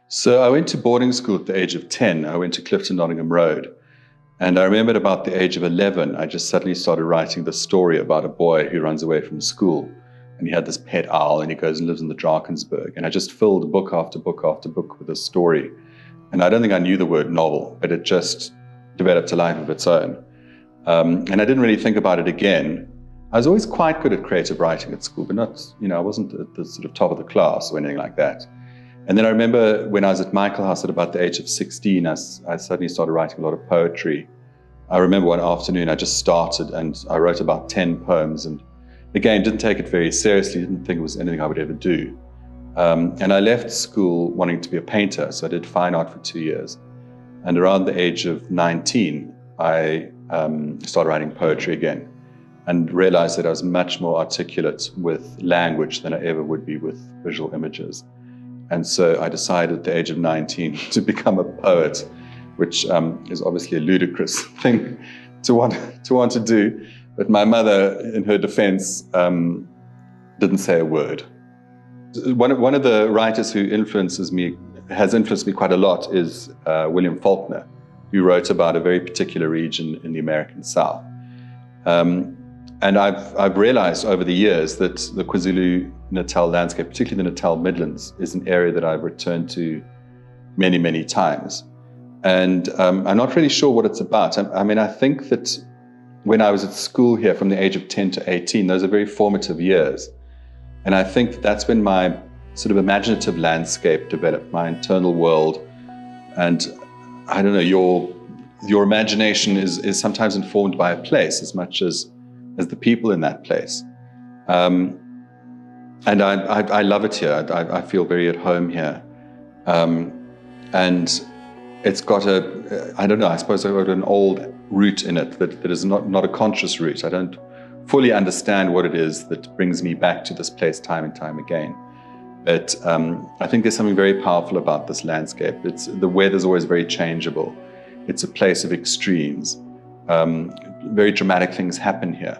So I went to boarding school at the age of 10. I went to Clifton Nottingham Road. And I remember at about the age of 11, I just suddenly started writing this story about a boy who runs away from school. And he had this pet owl, and he goes and lives in the Drakensberg. And I just filled book after book after book with this story. And I don't think I knew the word novel, but it just developed a life of its own. And I didn't really think about it again. I was always quite good at creative writing at school, but not, I wasn't at the sort of top of the class or anything like that. And then I remember when I was at Michael House at about the age of 16, I suddenly started writing a lot of poetry. I remember one afternoon I just started and I wrote about 10 poems, and again, didn't take it very seriously, didn't think it was anything I would ever do. And I left school wanting to be a painter, so I did fine art for 2 years. And around the age of 19, I started writing poetry again and realized that I was much more articulate with language than I ever would be with visual images. And so I decided at the age of 19 to become a poet, which is obviously a ludicrous thing to want to do. But my mother, in her defense, didn't say a word. One of the writers who has influenced me quite a lot is William Faulkner, who wrote about a very particular region in the American South. And I've realized over the years that the KwaZulu-Natal landscape, particularly the Natal Midlands, is an area that I've returned to many, many times. And I'm not really sure what it's about. I think that when I was at school here from the age of 10 to 18, those are very formative years. And I think that's when my sort of imaginative landscape developed, my internal world. And I don't know, your imagination is sometimes informed by a place as much as the people in that place. And I love it here. I feel very at home here. And it's got I suppose I've got an old root in it that is not a conscious root. I don't fully understand what it is that brings me back to this place time and time again. But I think there's something very powerful about this landscape. The weather's always very changeable. It's a place of extremes. Very dramatic things happen here.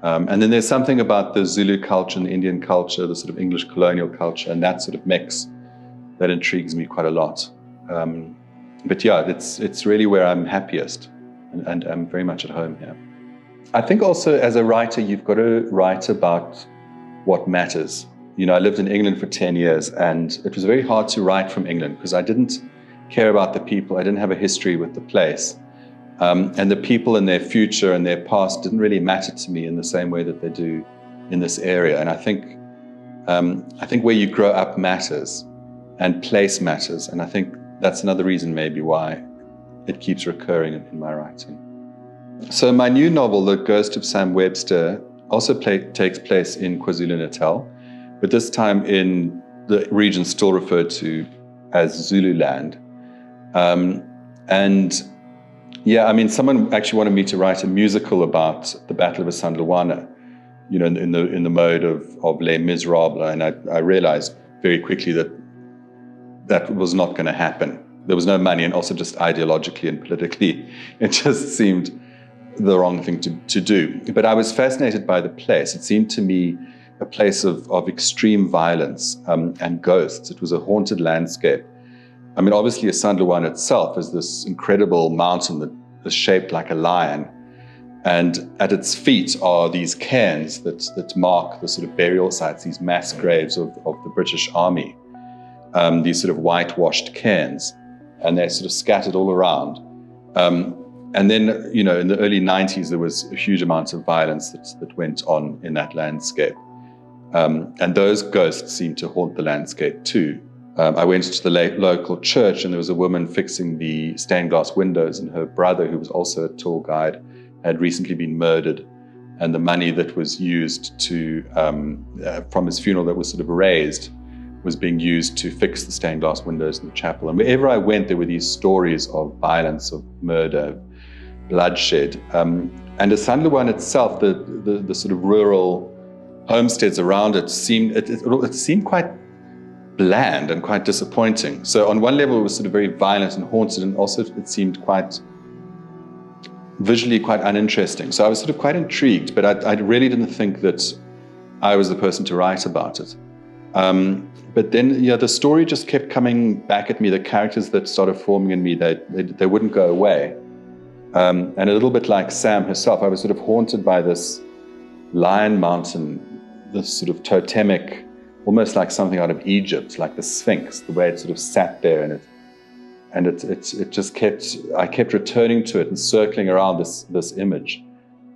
And then there's something about the Zulu culture and the Indian culture, the sort of English colonial culture, and that sort of mix that intrigues me quite a lot. But yeah, it's really where I'm happiest, and I'm very much at home here. I think also as a writer, you've got to write about what matters. I lived in England for 10 years, and it was very hard to write from England because I didn't care about the people. I didn't have a history with the place. And the people and their future and their past didn't really matter to me in the same way that they do in this area. And I think where you grow up matters, and place matters. And I think that's another reason maybe why it keeps recurring in my writing. So my new novel, The Ghost of Sam Webster, also takes place in KwaZulu-Natal, but this time in the region still referred to as Zululand. Someone actually wanted me to write a musical about the Battle of Isandlwana, in the mode of Les Miserables, and I realized very quickly that was not going to happen. There was no money, and also just ideologically and politically, it just seemed the wrong thing to do. But I was fascinated by the place. It seemed to me a place of extreme violence and ghosts. It was a haunted landscape. Obviously, Isandlwana itself is this incredible mountain that is shaped like a lion. And at its feet are these cairns that mark the sort of burial sites, these mass graves of the British Army, these sort of whitewashed cairns. And they're sort of scattered all around. And then, in the early 90s, there was a huge amount of violence that went on in that landscape. And those ghosts seem to haunt the landscape too. I went to the local church, and there was a woman fixing the stained glass windows, and her brother, who was also a tour guide, had recently been murdered. And the money that was used from his funeral that was sort of raised was being used to fix the stained glass windows in the chapel. And wherever I went, there were these stories of violence, of murder, bloodshed. And Isandlwana itself, the sort of rural homesteads around it, seemed quite bland and quite disappointing. So on one level, it was sort of very violent and haunted, and also it seemed quite visually quite uninteresting. So I was sort of quite intrigued, but I really didn't think that I was the person to write about it. But then, the story just kept coming back at me. The characters that started forming in me, they wouldn't go away. And a little bit like Sam herself, I was sort of haunted by this lion mountain, this sort of totemic, almost like something out of Egypt, like the Sphinx, the way it sort of sat there, and it just I kept returning to it and circling around this image.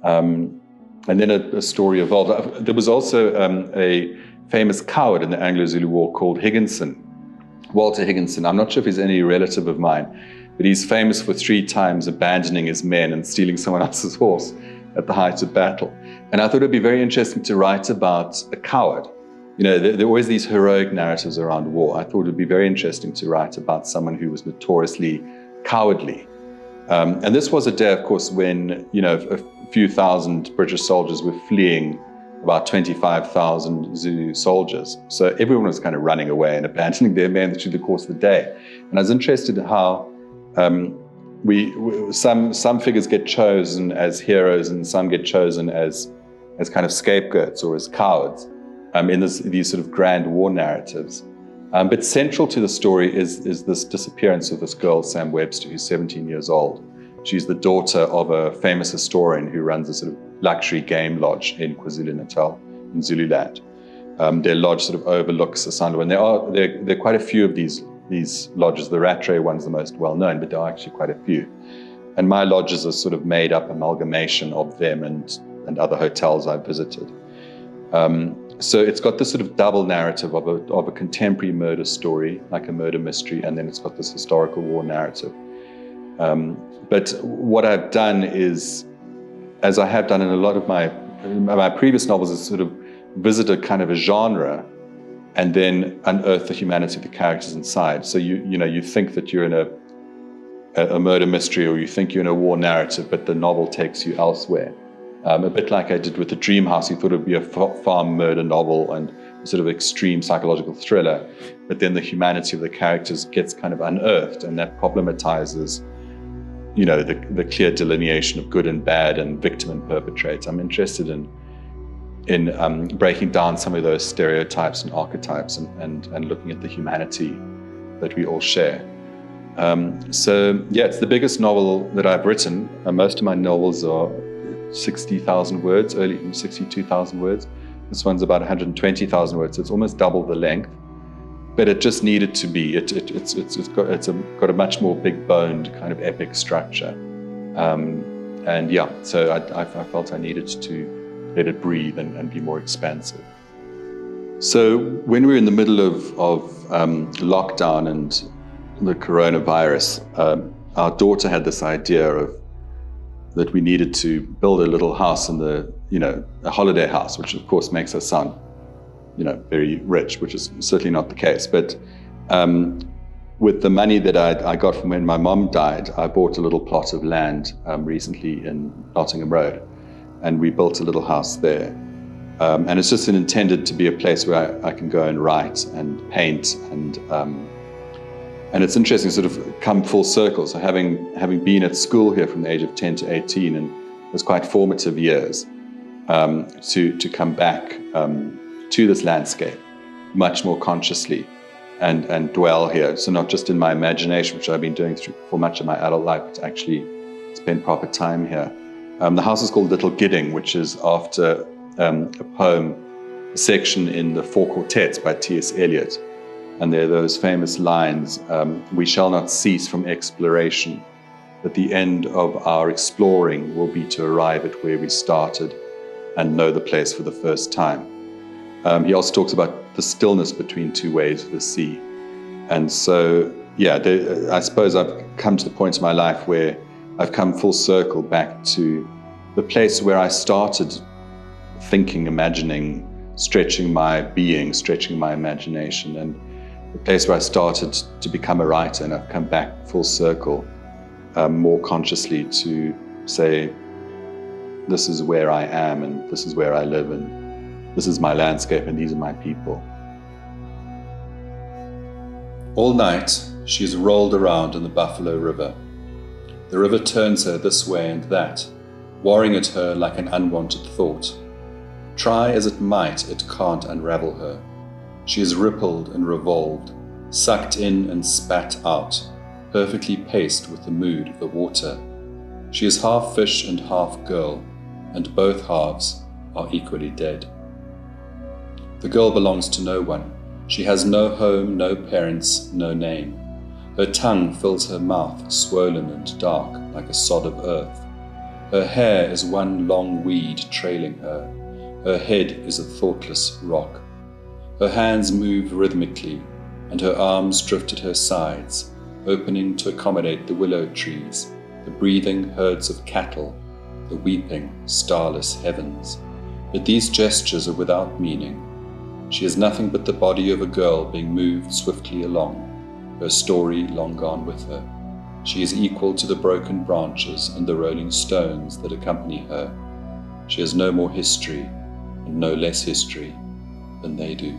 And then a story evolved. There was also a famous coward in the Anglo-Zulu War called Higginson, Walter Higginson. I'm not sure if he's any relative of mine, but he's famous for 3 times abandoning his men and stealing someone else's horse at the height of battle. And I thought it'd be very interesting to write about a coward. There are always these heroic narratives around war. I thought it'd be very interesting to write about someone who was notoriously cowardly. And this was a day, of course, when, a few thousand British soldiers were fleeing about 25,000 Zulu soldiers. So everyone was kind of running away and abandoning their men through the course of the day. And I was interested in how some figures get chosen as heroes and some get chosen as kind of scapegoats or as cowards in these sort of grand war narratives. But central to the story is this disappearance of this girl, Sam Webster, who's 17 years old. She's the daughter of a famous historian who runs a sort of luxury game lodge in KwaZulu-Natal, in Zululand. Their lodge sort of overlooks the Sandlo, and there are quite a few of these lodges. The Rattray one's the most well-known, but there are actually quite a few. And my lodge is a sort of made-up amalgamation of them and other hotels I've visited. So it's got this sort of double narrative of a contemporary murder story, like a murder mystery, and then it's got this historical war narrative. But what I've done is, as I have done in a lot of my previous novels, is sort of visit a kind of a genre and then unearth the humanity of the characters inside. So you think that you're in a murder mystery, or you think you're in a war narrative, but the novel takes you elsewhere. A bit like I did with The Dream House. You thought it would be a farm murder novel and a sort of extreme psychological thriller, but then the humanity of the characters gets kind of unearthed, and that problematizes the clear delineation of good and bad and victim and perpetrator. I'm interested in breaking down some of those stereotypes and archetypes and looking at the humanity that we all share. So it's the biggest novel that I've written. Most of my novels are 60,000 words, early 62,000 words. This one's about 120,000 words, so it's almost double the length. But it just needed to be. It's got a much more big-boned kind of epic structure, so I felt I needed to let it breathe and be more expansive. So when we were in the middle of lockdown and the coronavirus, our daughter had this idea that we needed to build a little house a holiday house, which of course makes us sound very rich, which is certainly not the case. But with the money that I got from when my mom died, I bought a little plot of land recently in Nottingham Road, and we built a little house there. And it's just intended to be a place where I can go and write and paint, and it's interesting to sort of come full circle. So having been at school here from the age of 10 to 18, and it was quite formative years, to come back to this landscape much more consciously and dwell here. So not just in my imagination, which I've been doing for much of my adult life, but to actually spend proper time here. The house is called Little Gidding, which is after a poem, a section in the Four Quartets by T.S. Eliot. And there are those famous lines, "We shall not cease from exploration, but the end of our exploring will be to arrive at where we started and know the place for the first time." He also talks about the stillness between two waves of the sea. And so, I suppose I've come to the point in my life where I've come full circle back to the place where I started thinking, imagining, stretching my being, stretching my imagination, and the place where I started to become a writer. And I've come back full circle more consciously to say, this is where I am, and this is where I live, and this is my landscape, and these are my people. All night, she has rolled around in the Buffalo River. The river turns her this way and that, warring at her like an unwanted thought. Try as it might, it can't unravel her. She is rippled and revolved, sucked in and spat out, perfectly paced with the mood of the water. She is half fish and half girl, and both halves are equally dead. The girl belongs to no one. She has no home, no parents, no name. Her tongue fills her mouth, swollen and dark, like a sod of earth. Her hair is one long weed trailing her. Her head is a thoughtless rock. Her hands move rhythmically, and her arms drift at her sides, opening to accommodate the willow trees, the breathing herds of cattle, the weeping, starless heavens. But these gestures are without meaning. She is nothing but the body of a girl being moved swiftly along, her story long gone with her. She is equal to the broken branches and the rolling stones that accompany her. She has no more history and no less history than they do.